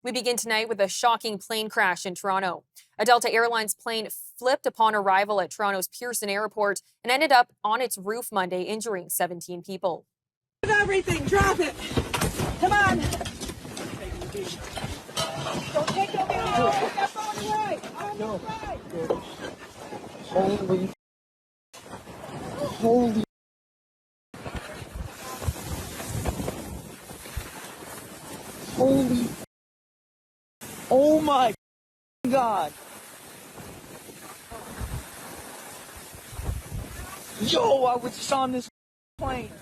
We begin tonight with a shocking plane crash in Toronto. A Delta Airlines plane flipped upon arrival at Toronto's Pearson Airport and ended up on its roof Monday, injuring 17 people. Everything, drop it. Come on. Don't take no video. Put that phone away. No. Holy. Holy. Holy. Oh my God. Yo, I was just on this plane.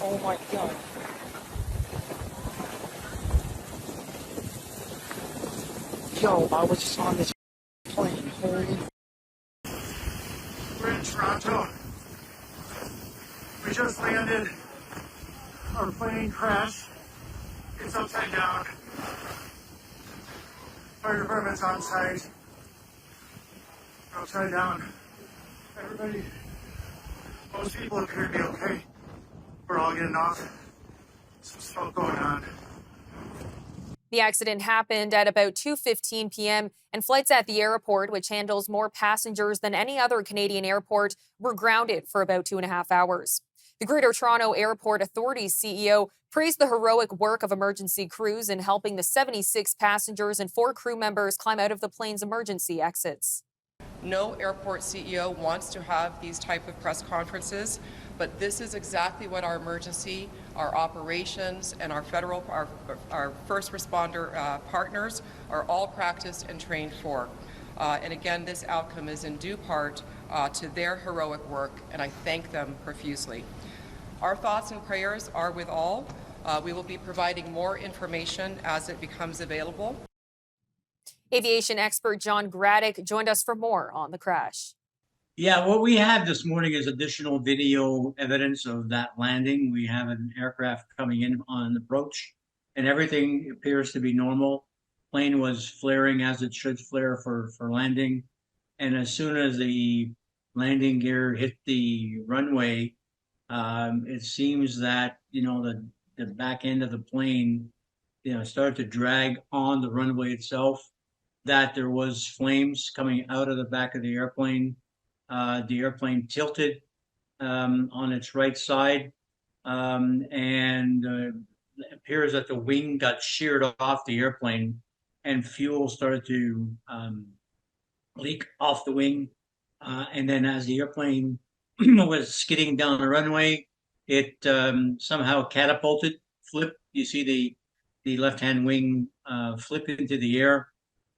Oh my God. Yo, I was just on this plane. Holy. We're in Toronto. We just landed. Our plane crashed. It's upside down. Fire department's on site. We're upside down. Everybody, most people appear to be okay. We're all getting off. Some smoke going on. The accident happened at about 2:15 p.m. and flights at the airport, which handles more passengers than any other Canadian airport, were grounded for about 2.5 hours. The Greater Toronto Airport Authority's CEO praised the heroic work of emergency crews in helping the 76 passengers and 4 crew members climb out of the plane's emergency exits. No airport CEO wants to have these type of press conferences, but this is exactly what our emergency, our operations, and our federal, our first responder partners are all practiced and trained for. And again, this outcome is in due part to their heroic work, and I thank them profusely. Our thoughts and prayers are with all. We will be providing more information as it becomes available. Aviation expert John Gradek joined us for more on the crash. Yeah, what we have this morning is additional video evidence of that landing. We have an aircraft coming in on approach, and everything appears to be normal. Plane was flaring as it should flare for landing. And as soon as the landing gear hit the runway, it seems that, the back end of the plane, started to drag on the runway itself, that there was flames coming out of the back of the airplane. The airplane tilted on its right side, and it appears that the wing got sheared off the airplane, and fuel started to leak off the wing. And then as the airplane was skidding down the runway, it somehow flipped. You see the left-hand wing flip into the air,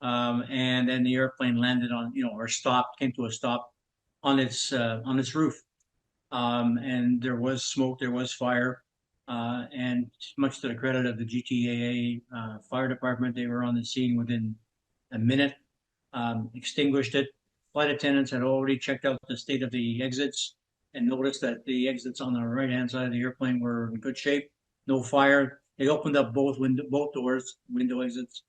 and then the airplane landed on, or stopped, came to a stop on its roof. And there was smoke, there was fire, and much to the credit of the GTAA fire department, they were on the scene within a minute, extinguished it. Flight attendants had already checked out the state of the exits and noticed that the exits on the right-hand side of the airplane were in good shape, no fire. They opened up both doors, window exits,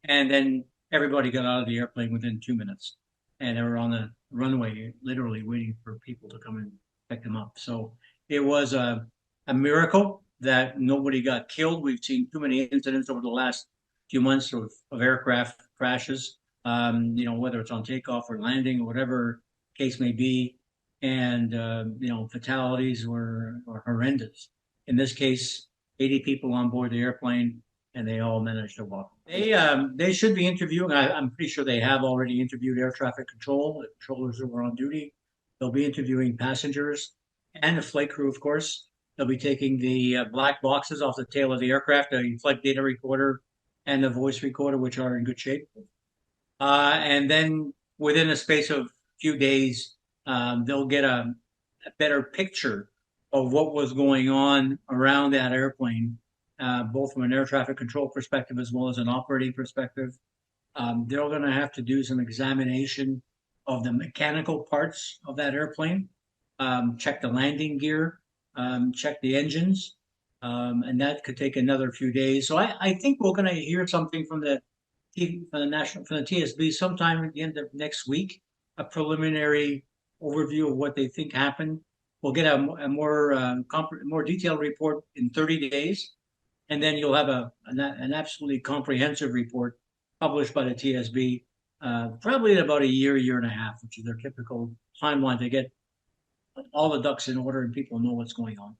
and then everybody got out of the airplane within 2 minutes. And they were on the runway, literally waiting for people to come and pick them up. So it was a miracle that nobody got killed. We've seen too many incidents over the last few months of aircraft crashes, whether it's on takeoff or landing or whatever case may be. And, fatalities were horrendous. In this case, 80 people on board the airplane, and they all managed to walk. They should be interviewing. I'm pretty sure they have already interviewed air traffic control, the controllers who were on duty. They'll be interviewing passengers and the flight crew, of course. They'll be taking the black boxes off the tail of the aircraft, the flight data recorder and the voice recorder, which are in good shape. And then within a space of a few days, they'll get a better picture of what was going on around that airplane, both from an air traffic control perspective as well as an operating perspective. They're going to have to do some examination of the mechanical parts of that airplane, check the landing gear, check the engines, and that could take another few days. So I think we're going to hear something from the TSB sometime at the end of next week, a preliminary overview of what they think happened. We'll get a more detailed report in 30 days, And then you'll have an absolutely comprehensive report published by the TSB, probably in about a year and a half, which is their typical timeline to get all the ducks in order and people know what's going on.